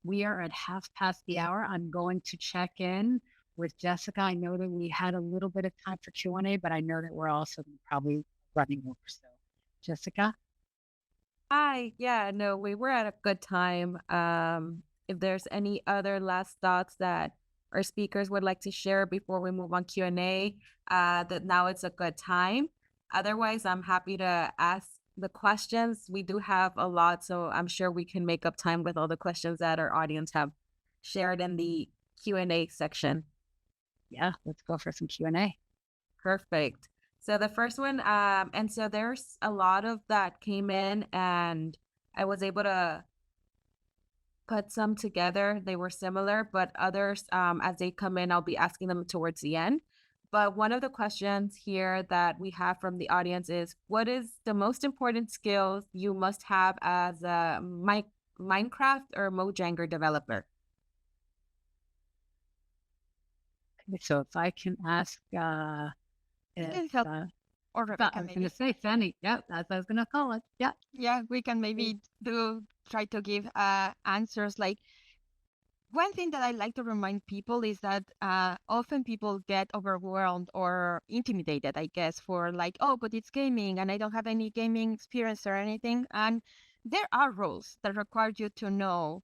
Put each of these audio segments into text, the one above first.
we are at half past the hour. I'm going to check in with Jessica. I know that we had a little bit of time for Q&A, but I know that we're also probably running over. So, Jessica? Hi. Yeah, no, we were at a good time. If there's any other last thoughts that our speakers would like to share before we move on Q&A, that now it's a good time. Otherwise, I'm happy to ask the questions. We do have a lot, so I'm sure we can make up time with all the questions that our audience have shared in the Q&A section. Yeah, let's go for some Q&A. Perfect. So the first one, and so there's a lot of that came in, and I was able to put some together. They were similar, but others, as they come in, I'll be asking them towards the end. But one of the questions here that we have from the audience is, what is the most important skills you must have as a Minecraft or Mojanger developer? Okay, so if I can ask, I if, can help, or I Rebecca, was going to maybe. say Fanny. Yeah, that's what I was going to call it. Yeah. Yeah, we can maybe try to give answers. Like, one thing that I like to remind people is that often people get overwhelmed or intimidated, I guess, for like, oh, but it's gaming and I don't have any gaming experience or anything. And there are rules that require you to know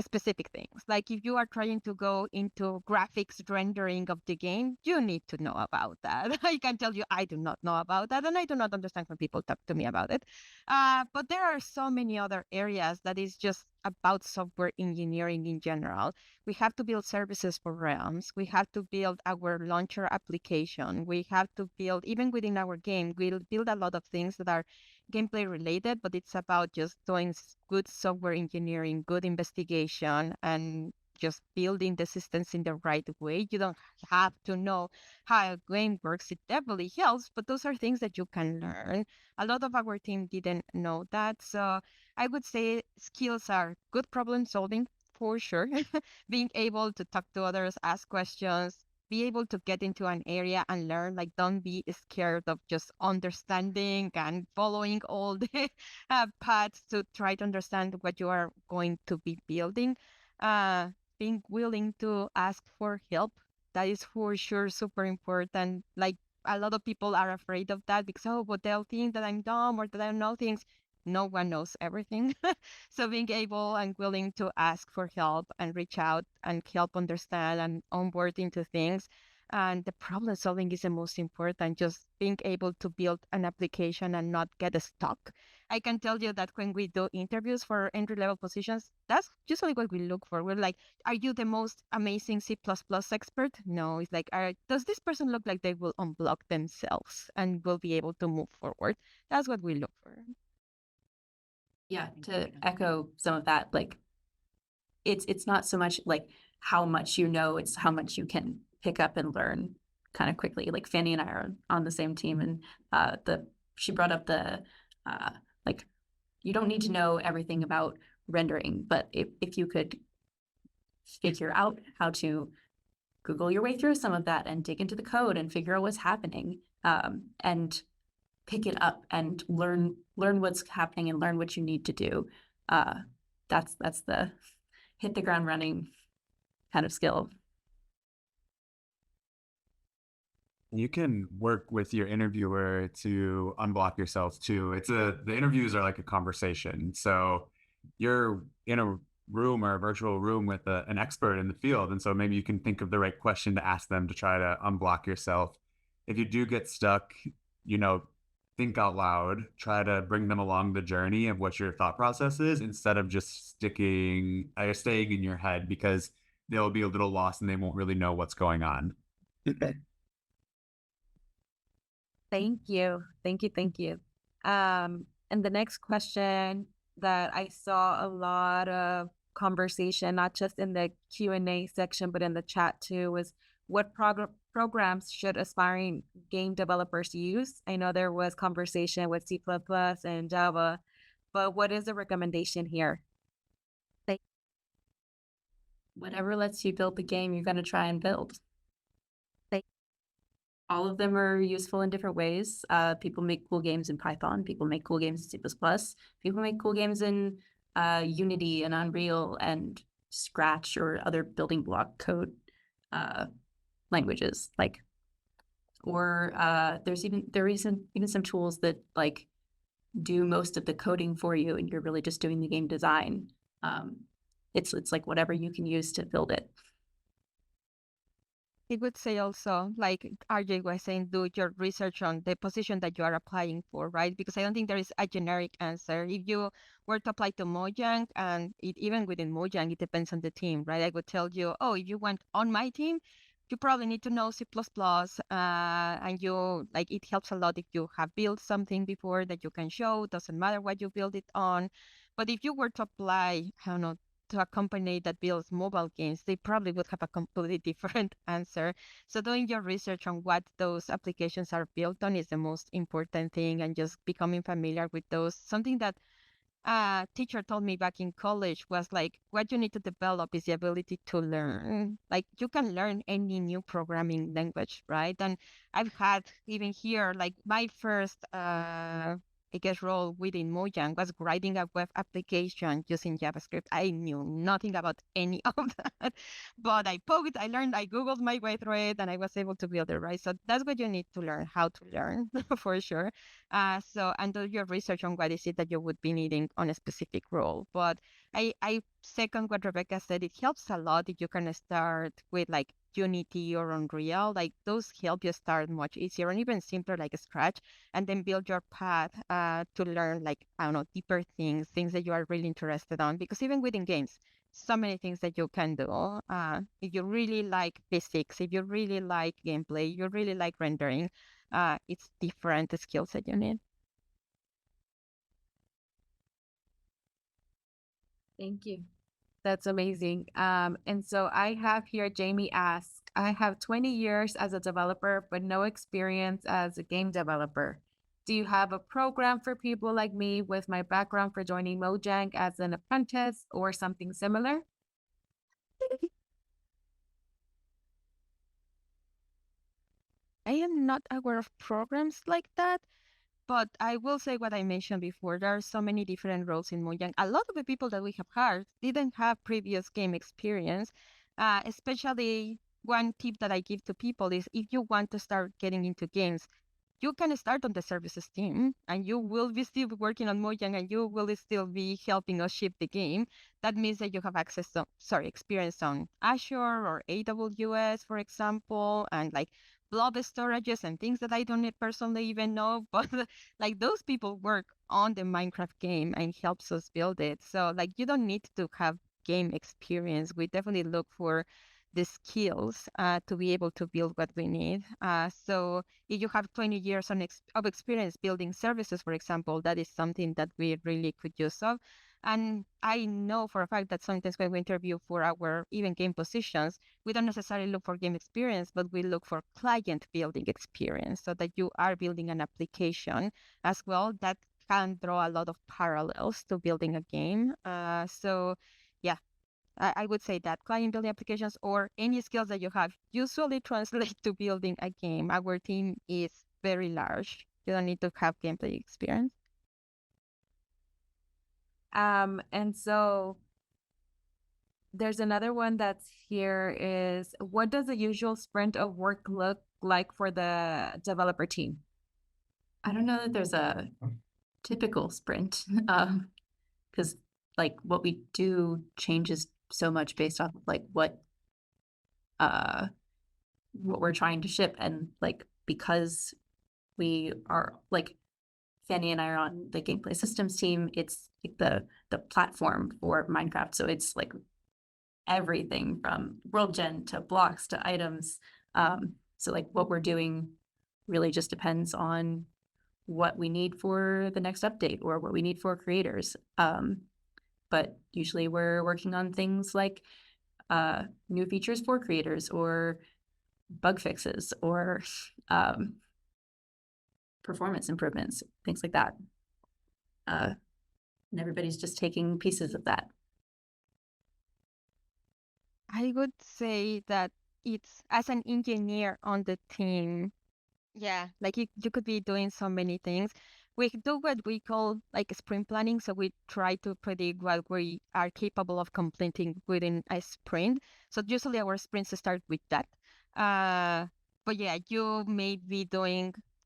specific things. Like if you are trying to go into graphics rendering of the game, you need to know about that. I can tell you, I do not know about that, and I do not understand when people talk to me about it. But there are so many other areas that is just about software engineering in general. We have to build services for realms. We have to build our launcher application. We have to build, even within our game, we'll build a lot of things that are gameplay related, but it's about just doing good software engineering, good investigation, and just building the systems in the right way. You don't have to know how a game works. It definitely helps, but those are things that you can learn. A lot of our team didn't know that. So I would say skills are good problem solving for sure. Being able to talk to others, ask questions, be able to get into an area and learn. Like, don't be scared of just understanding and following all the paths to try to understand what you are going to be building. Being willing to ask for help. That is for sure super important. Like, a lot of people are afraid of that because, oh, but they'll think that I'm dumb or that I don't know things. No one knows everything. So being able and willing to ask for help and reach out and help understand and onboard into things. And the problem solving is the most important, just being able to build an application and not get stuck. I can tell you that when we do interviews for entry level positions, that's usually what we look for. We're like, are you the most amazing C++ expert? No, it's like, does this person look like they will unblock themselves and will be able to move forward? That's what we look for. Yeah, to echo some of that, like it's not so much like how much you know, it's how much you can pick up and learn kind of quickly. Like Fanny and I are on the same team, and she brought up the like you don't need to know everything about rendering, but if you could figure out how to Google your way through some of that and dig into the code and figure out what's happening, and pick it up and learn what's happening and learn what you need to do. That's the hit the ground running kind of skill. You can work with your interviewer to unblock yourself too. The interviews are like a conversation. So you're in a room or a virtual room with an expert in the field. And so maybe you can think of the right question to ask them to try to unblock yourself. If you do get stuck, think out loud, try to bring them along the journey of what your thought process is instead of just staying in your head, because they'll be a little lost and they won't really know what's going on. Thank you. Thank you. Thank you. And the next question that I saw a lot of conversation, not just in the Q&A section, but in the chat too, was what programs should aspiring game developers use? I know there was conversation with C++ and Java, but what is the recommendation here? Whatever lets you build the game you're going to try and build. All of them are useful in different ways. People make cool games in Python. People make cool games in C++. People make cool games in Unity and Unreal. And Scratch or other building block code languages, like, or there is even some tools that like do most of the coding for you, and you're really just doing the game design. It's like whatever you can use to build it. It would say also, like RJ was saying, do your research on the position that you are applying for, right? Because I don't think there is a generic answer. If you were to apply to Mojang, and even within Mojang, it depends on the team, right? I would tell you, oh, if you went on my team, you probably need to know C++, and you like it helps a lot if you have built something before that you can show. Doesn't matter what you build it on. But if you were to apply, I don't know, to a company that builds mobile games, they probably would have a completely different answer. So doing your research on what those applications are built on is the most important thing, and just becoming familiar with those. Something that a teacher told me back in college was like, what you need to develop is the ability to learn. Like you can learn any new programming language, right? And I've had even here, like my first I guess role within Mojang was writing a web application using JavaScript. I knew nothing about any of that, but I poked, I learned, I Googled my way through it, and I was able to build it, right? So that's what you need to learn, how to learn for sure. And do your research on what is it that you would be needing on a specific role. But I second what Rebecca said. It helps a lot if you can start with like Unity or Unreal. Like those help you start much easier and even simpler, like Scratch, and then build your path to learn like, I don't know, deeper things that you are really interested on. Because even within games, so many things that you can do. If you really like physics, if you really like gameplay, you really like rendering, it's different skills that you need. Thank you. That's amazing. And so I have here, Jamie asks, I have 20 years as a developer, but no experience as a game developer. Do you have a program for people like me with my background for joining Mojang as an apprentice or something similar? I am not aware of programs like that, but I will say what I mentioned before. There are so many different roles in Mojang. A lot of the people that we have hired didn't have previous game experience. Especially one tip that I give to people is if you want to start getting into games, you can start on the services team and you will be still working on Mojang and you will still be helping us ship the game. That means that you have access to, experience on Azure or AWS, for example, and like blob storages and things that I don't personally even know, but like those people work on the Minecraft game and helps us build it. So like you don't need to have game experience. We definitely look for the skills to be able to build what we need. So if you have 20 years of experience building services, for example, that is something that we really could use of. And I know for a fact that sometimes when we interview for our even game positions, we don't necessarily look for game experience, but we look for client building experience so that you are building an application as well that can draw a lot of parallels to building a game. So yeah, I would say that client building applications or any skills that you have usually translate to building a game. Our team is very large. You don't need to have gameplay experience. And so there's another one that's here is, what does the usual sprint of work look like for the developer team? I don't know that there's a typical sprint, because like what we do changes so much based off of like what we're trying to ship, and like because we are like Fanny and I are on the gameplay systems team, it's like the platform for Minecraft, so it's like everything from world gen to blocks to items. So like what we're doing really just depends on what we need for the next update or what we need for creators. But usually we're working on things like new features for creators or bug fixes or performance improvements, things like that. And everybody's just taking pieces of that. I would say that it's as an engineer on the team. Yeah, like you could be doing so many things, we do what we call like sprint planning. So we try to predict what we are capable of completing within a sprint. So usually our sprints start with that. But yeah, you may be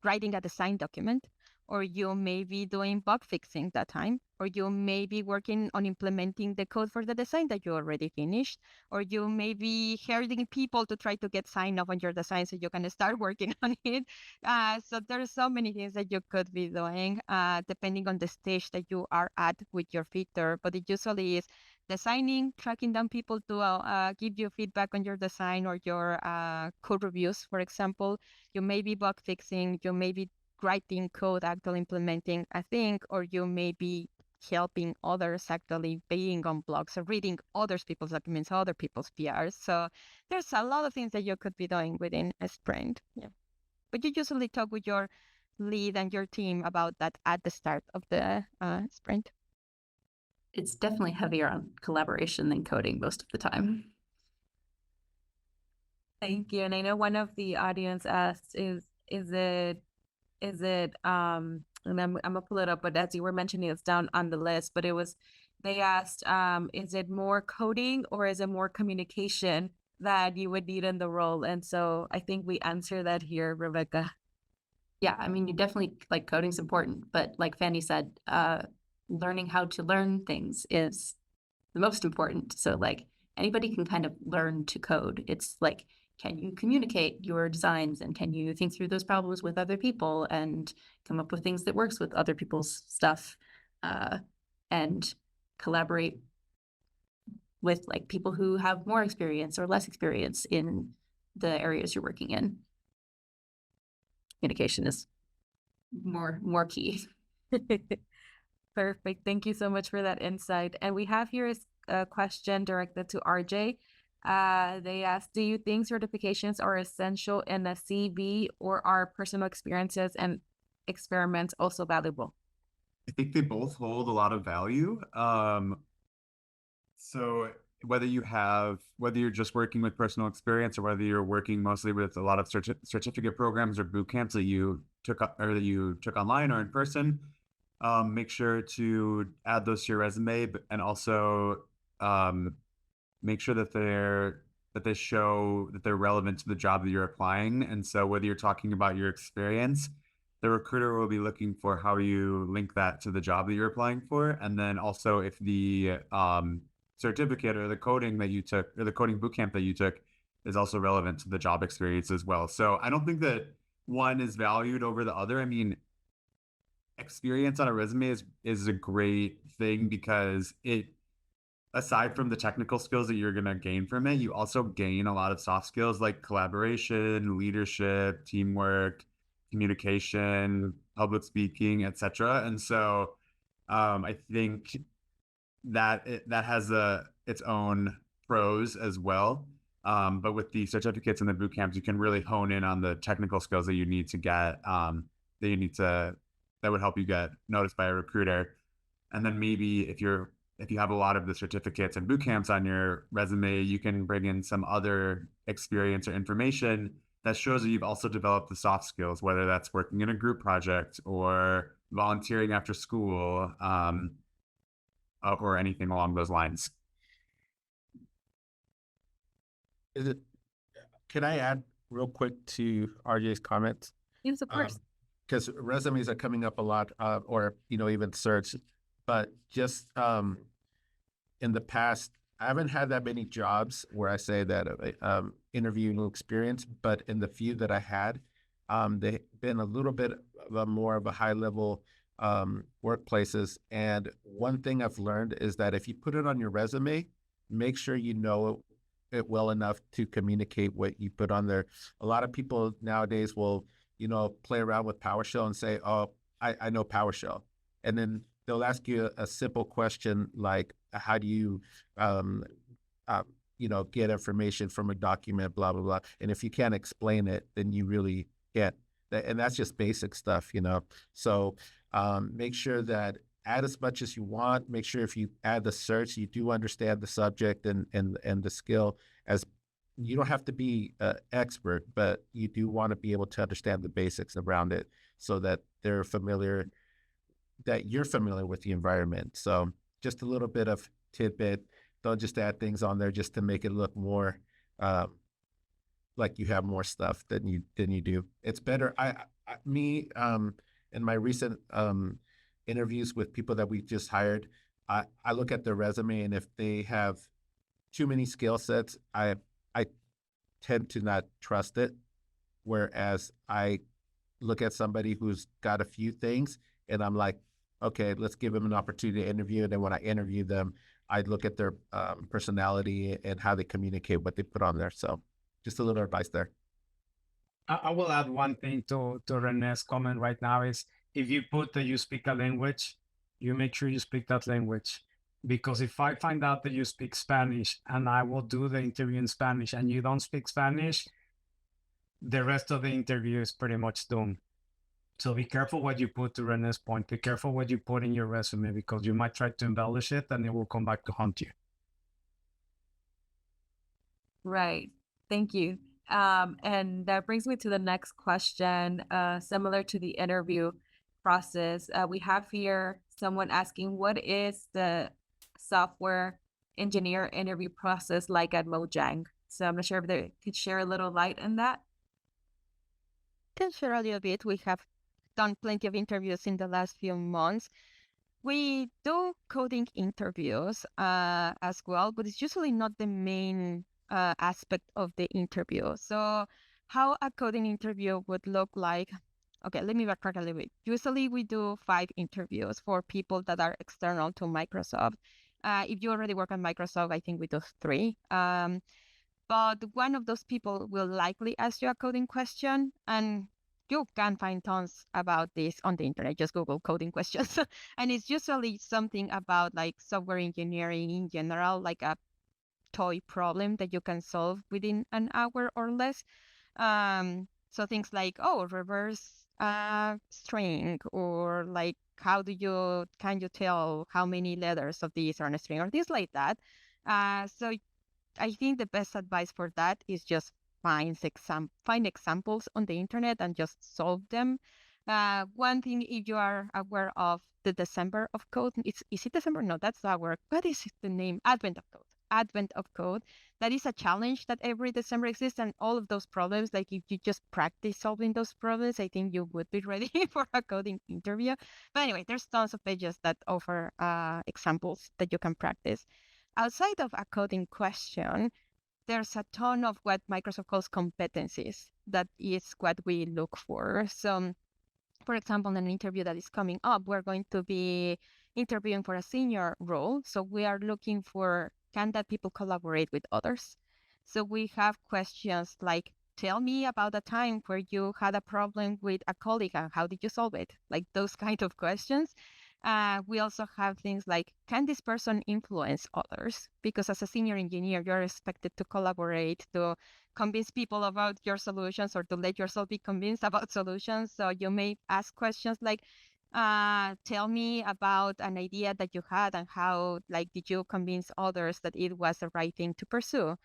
writing a design document, or you may be doing bug fixing that time, or you may be working on implementing the code for the design that you already finished, or you may be hiring people to try to get sign off on your design so you can start working on it. So there's so many things that you could be doing depending on the stage that you are at with your feature. But it usually is designing, tracking down people to give you feedback on your design or your code reviews, for example. You may be bug fixing, you may be writing code, actually implementing a thing, or you may be helping others actually being on blogs or reading other people's documents, other people's PRs. So there's a lot of things that you could be doing within a sprint. Yeah. But you usually talk with your lead and your team about that at the start of the sprint. It's definitely heavier on collaboration than coding most of the time. Thank you. And I know one of the audience asked, is it and I'm gonna pull it up, but as you were mentioning, it's down on the list, but they asked, is it more coding or is it more communication that you would need in the role? And so I think we answer that here, Rebecca. Yeah, I mean, you definitely, like, coding's important, but like Fanny said, learning how to learn things is the most important. So like anybody can kind of learn to code. It's like, can you communicate your designs, and can you think through those problems with other people and come up with things that works with other people's stuff, and collaborate with like people who have more experience or less experience in the areas you're working in. Communication is more key. Perfect. Thank you so much for that insight. And we have here is a question directed to RJ. They asked, do you think certifications are essential in a CV, or are personal experiences and experiments also valuable? I think they both hold a lot of value. So whether you're just working with personal experience, or whether you're working mostly with a lot of certificate programs or boot camps that you took online or in person, make sure to add those to your resume, and also make sure that they show that they're relevant to the job that you're applying. And so whether you're talking about your experience, the recruiter will be looking for how you link that to the job that you're applying for. And then also if the certificate or the coding that you took, or the coding bootcamp that you took, is also relevant to the job experience as well. So I don't think that one is valued over the other. I mean, experience on a resume is a great thing because it, aside from the technical skills that you're going to gain from it, you also gain a lot of soft skills like collaboration, leadership, teamwork, communication, public speaking, etc. And so I think that that has its own pros as well. But with the certificates and the boot camps, you can really hone in on the technical skills that you need to get, that would help you get noticed by a recruiter. And then maybe if you have a lot of the certificates and boot camps on your resume, you can bring in some other experience or information that shows that you've also developed the soft skills, whether that's working in a group project or volunteering after school, or anything along those lines. Can I add real quick to RJ's comments? Yes, of course. Because resumes are coming up a lot, or even search, but just in the past, I haven't had that many jobs where I say that interviewing experience, but in the few that I had, they've been a little bit of more of a high level workplaces. And one thing I've learned is that if you put it on your resume, make sure you know it well enough to communicate what you put on there. A lot of people nowadays will, play around with PowerShell and say, oh, I know PowerShell. And then they'll ask you a simple question like, how do you, get information from a document, blah, blah, blah. And if you can't explain it, then you really can't. And that's just basic stuff, So make sure that add as much as you want. Make sure if you add the search, you do understand the subject and the skill. As you don't have to be an expert, but you do want to be able to understand the basics around it so that they're familiar that you're familiar with the environment. So just a little bit of tidbit. Don't just add things on there just to make it look more like you have more stuff than you do. It's better. In my recent interviews with people that we just hired, I look at their resume, and if they have too many skill sets, I tend to not trust it. Whereas I look at somebody who's got a few things, and I'm like, okay, let's give them an opportunity to interview. And then when I interview them, I look at their personality and how they communicate, what they put on there. So just a little advice there. I will add one thing to Rene's comment right now is if you put that you speak a language, you make sure you speak that language. Because if I find out that you speak Spanish and I will do the interview in Spanish and you don't speak Spanish, the rest of the interview is pretty much done. So be careful what you put, to Rene's point. Be careful what you put in your resume, because you might try to embellish it and it will come back to haunt you. Right. Thank you. And that brings me to the next question, similar to the interview process. We have here someone asking, what is the software engineer interview process like at Mojang? So I'm not sure if they could share a little light on that. Can share a little bit. We have done plenty of interviews in the last few months. We do coding interviews as well, but it's usually not the main aspect of the interview. So how a coding interview would look like. Okay, let me backtrack a little bit. Usually we do 5 interviews for people that are external to Microsoft. If you already work on Microsoft, I think we do 3. But one of those people will likely ask you a coding question, and you can find tons about this on the internet. Just Google coding questions. And it's usually something about like software engineering in general, like a toy problem that you can solve within an hour or less. So things like, reverse string, or like, can you tell how many letters of these are on a string, or things like that. So I think the best advice for that is just find examples on the internet and just solve them. One thing, if you are aware of the December of Code, is it December? No, that's our, what is the name? Advent of Code. Advent of Code. That is a challenge that every December exists, and all of those problems, like if you just practice solving those problems, I think you would be ready for a coding interview. But anyway, there's tons of pages that offer examples that you can practice. Outside of a coding question, there's a ton of what Microsoft calls competencies. That is what we look for. So, for example, in an interview that is coming up, we're going to be interviewing for a senior role. So we are looking for, can that people collaborate with others? So we have questions like, tell me about a time where you had a problem with a colleague and how did you solve it? Like those kind of questions. We also have things like, can this person influence others? Because as a senior engineer, you're expected to collaborate, to convince people about your solutions, or to let yourself be convinced about solutions. So you may ask questions like, tell me about an idea that you had and how, like, did you convince others that it was the right thing to pursue?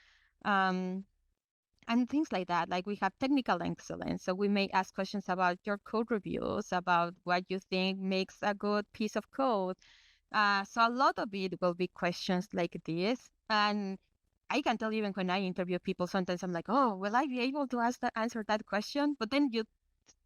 And things like that. Like we have technical excellence. So we may ask questions about your code reviews, about what you think makes a good piece of code. So a lot of it will be questions like this. And I can tell, even when I interview people, sometimes I'm like, oh, will I be able to answer that question? But then you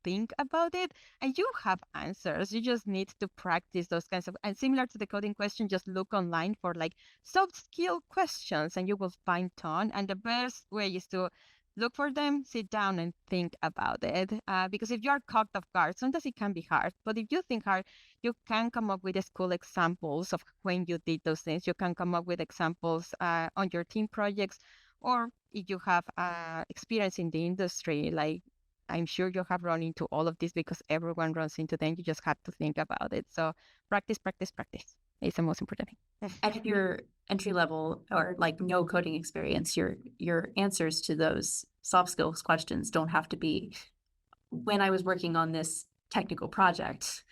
think about it and you have answers. You just need to practice those kinds of, and similar to the coding question, just look online for like soft skill questions and you will find ton. And the best way is to look for them, sit down and think about it. Because if you are caught off guard, sometimes it can be hard. But if you think hard, you can come up with cool examples of when you did those things. You can come up with examples on your team projects, or if you have experience in the industry, like I'm sure you have run into all of this because everyone runs into them. You just have to think about it. So practice, practice, practice is the most important thing. And if you're entry level or like no coding experience, your answers to those soft skills questions don't have to be, when I was working on this technical project,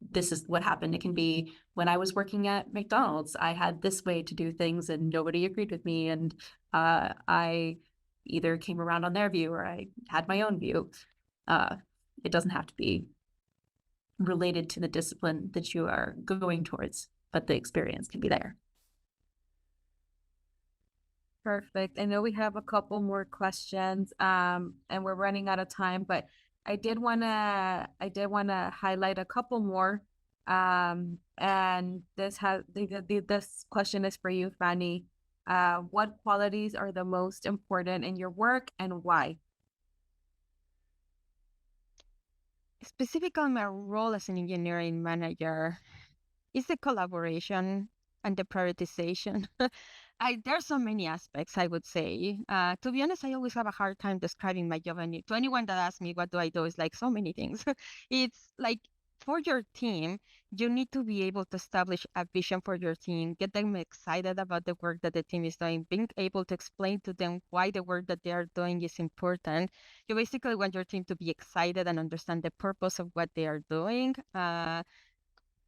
this is what happened. It can be, when I was working at McDonald's, I had this way to do things and nobody agreed with me, and I either came around on their view or I had my own view. It doesn't have to be related to the discipline that you are going towards, but the experience can be there. Perfect. I know we have a couple more questions, and we're running out of time, but I did wanna highlight a couple more. And this question is for you, Fanny. What qualities are the most important in your work and why? Specific on my role as an engineering manager is the collaboration and the prioritization. There's so many aspects, I would say. To be honest, I always have a hard time describing my job. And to anyone that asks me what do I do, it's like so many things. It's like for your team, you need to be able to establish a vision for your team, get them excited about the work that the team is doing, being able to explain to them why the work that they are doing is important. You basically want your team to be excited and understand the purpose of what they are doing.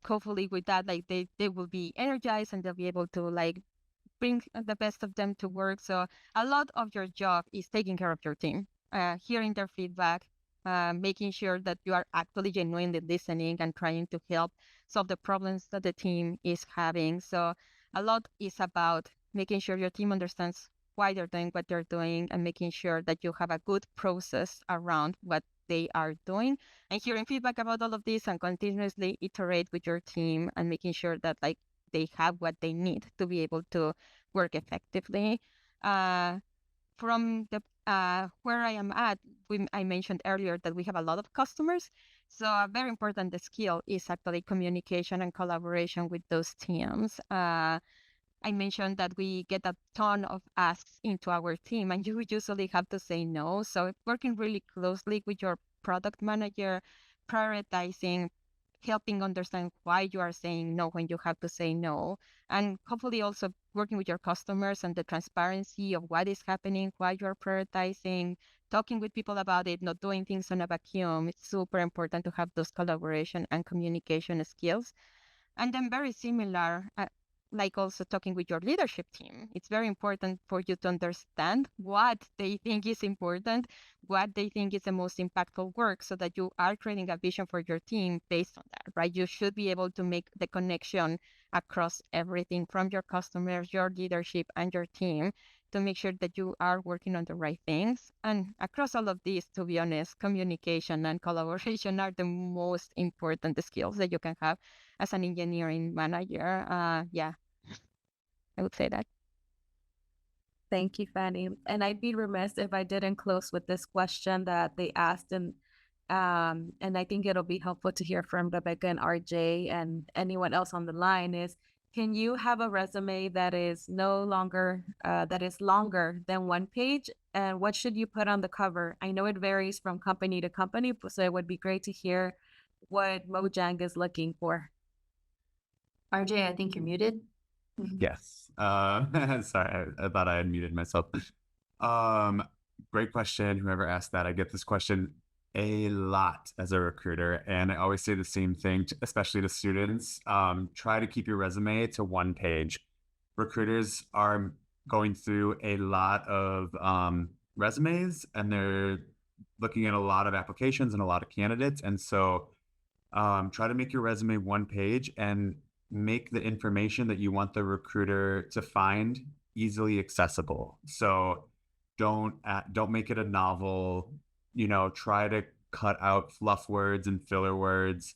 Hopefully with that, like they will be energized and they'll be able to like bring the best of them to work. So a lot of your job is taking care of your team, hearing their feedback, making sure that you are actually genuinely listening and trying to help solve the problems that the team is having. So a lot is about making sure your team understands why they're doing what they're doing and making sure that you have a good process around what they are doing and hearing feedback about all of this and continuously iterate with your team and making sure that like they have what they need to be able to work effectively. From the where I am at, I mentioned earlier that we have a lot of customers. So a very important skill is actually communication and collaboration with those teams. I mentioned that we get a ton of asks into our team and you usually have to say no. So working really closely with your product manager, prioritizing, helping understand why you are saying no when you have to say no, and hopefully also working with your customers and the transparency of what is happening, why you are prioritizing, talking with people about it, not doing things on a vacuum. It's super important to have those collaboration and communication skills. And then very similar, like also talking with your leadership team. It's very important for you to understand what they think is important, what they think is the most impactful work so that you are creating a vision for your team based on that, right? You should be able to make the connection across everything from your customers, your leadership, and your team to make sure that you are working on the right things. And across all of these, to be honest, communication and collaboration are the most important skills that you can have as an engineering manager. Yeah, I would say that. Thank you, Fanny. And I'd be remiss if I didn't close with this question that they asked, and I think it'll be helpful to hear from Rebecca and RJ and anyone else on the line is, can you have a resume that is no longer, that is longer than one page? And what should you put on the cover? I know it varies from company to company, so it would be great to hear what Mojang is looking for. RJ, I think you're muted. Yes. Sorry, I thought I had muted myself. Great question. Whoever asked that, I get this question a lot as a recruiter, and I always say the same thing, especially to students. Try to keep your resume to one page. Recruiters are going through a lot of resumes, and they're looking at a lot of applications and a lot of candidates, and so try to make your resume one page and make the information that you want the recruiter to find easily accessible. So don't make it a novel, try to cut out fluff words and filler words.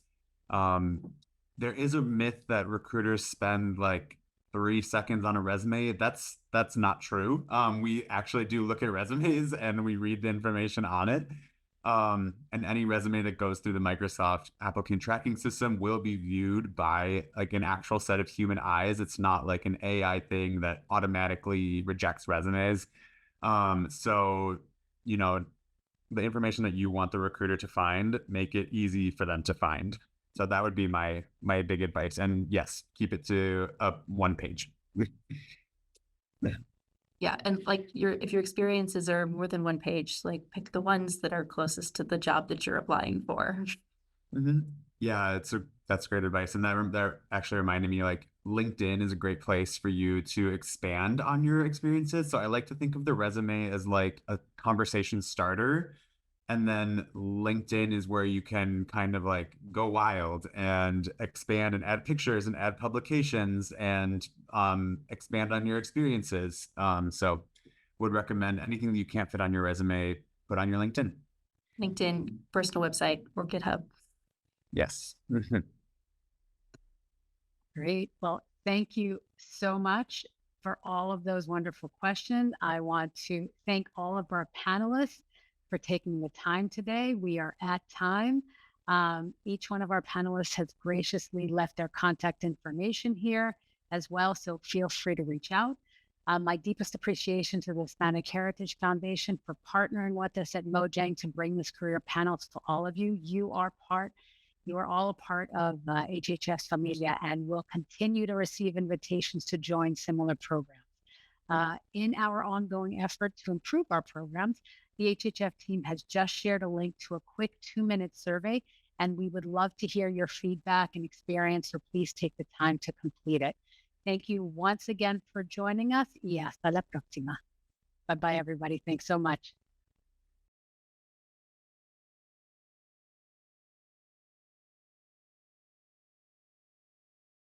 There is a myth that recruiters spend like 3 seconds on a resume. That's not true. We actually do look at resumes and we read the information on it. And any resume that goes through the Microsoft applicant tracking system will be viewed by like an actual set of human eyes. It's not like an AI thing that automatically rejects resumes. So, the information that you want the recruiter to find, make it easy for them to find. So that would be my big advice. And yes, keep it to one page. Yeah, and like if your experiences are more than one page, like pick the ones that are closest to the job that you're applying for. Mm-hmm. Yeah, that's great advice. And that actually reminded me, like LinkedIn is a great place for you to expand on your experiences. So I like to think of the resume as like a conversation starter. And then LinkedIn is where you can kind of like go wild and expand and add pictures and add publications and expand on your experiences. So would recommend anything that you can't fit on your resume, put on your LinkedIn. LinkedIn, personal website, or GitHub. Yes. Great. Well, thank you so much for all of those wonderful questions. I want to thank all of our panelists for taking the time today. We are at time. Each one of our panelists has graciously left their contact information here as well, so feel free to reach out. My deepest appreciation to the Hispanic Heritage Foundation for partnering with us at Mojang to bring this career panels to all of you. You are all a part of HHS Familia and will continue to receive invitations to join similar programs. In our ongoing effort to improve our programs, the HHF team has just shared a link to a quick 2-minute survey, and we would love to hear your feedback and experience, so please take the time to complete it. Thank you once again for joining us, y hasta la próxima. Bye-bye, everybody. Thanks so much.